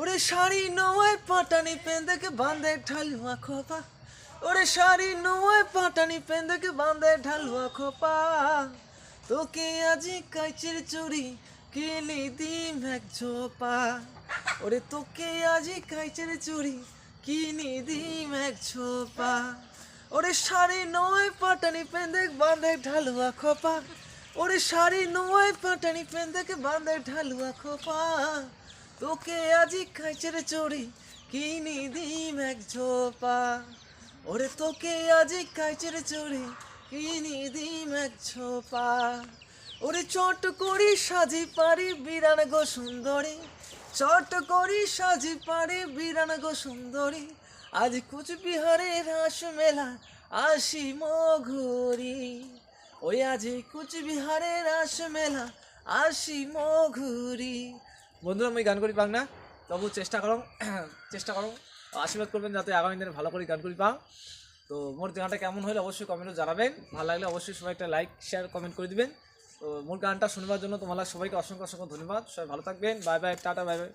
ওরে শাড়ি নোয় পাটানি পেন্দে বাঁধে ঢালুয়া খোপা, ওরে শাড়ি নোয় পাটানি পেন্দে বাঁধে ঢালুয়া খোপা, তোকে আজি কাইচের চুরি কিনি দিম এক ঝোপা, ওরে তোকে আজি কাইচের চুরি কিনি দিম এক ঝোপা, ওরে শাড়ি নোয় পাটানি পেন্দে বাঁধে ঢালুয়া খোপা, ওরে শাড়ি নোয় পাটানি পেন্দে বাঁধে ঢালুয়া খোপা, তোকে আজি কাইচের চুরি কিনি দিম এক ঝোপা, ওরে তোকে আজি কাইচের চুরি কিনি দিম এক ঝোপা, ওরে চট করি সাজি পারি বিরান গো সুন্দরী, চট করি সাজি পারি বিরান গো সুন্দরী, আজ কুচবিহারের রাস মেলা আসি মঘুরি, ওই আজ কুচবিহারের রাস মেলা আসি মঘুরি। বন্ধুরা আমি গান করি পাক না, তবু চেষ্টা করো আশীর্বাদ করবেন যাতে আগামী দিনে ভালো করে গান করি পাও। তো মোর গানটা কেমন হলে অবশ্যই কমেন্টে জানাবেন, ভালো লাগলে অবশ্যই সবাই একটা লাইক শেয়ার কমেন্ট করে দিবেন। তো মোর গানটা শুনবার জন্য তোমার সবাইকে অসংখ্য অসংখ্য ধন্যবাদ। সবাই ভালো থাকবেন, bye bye, tata, bye bye.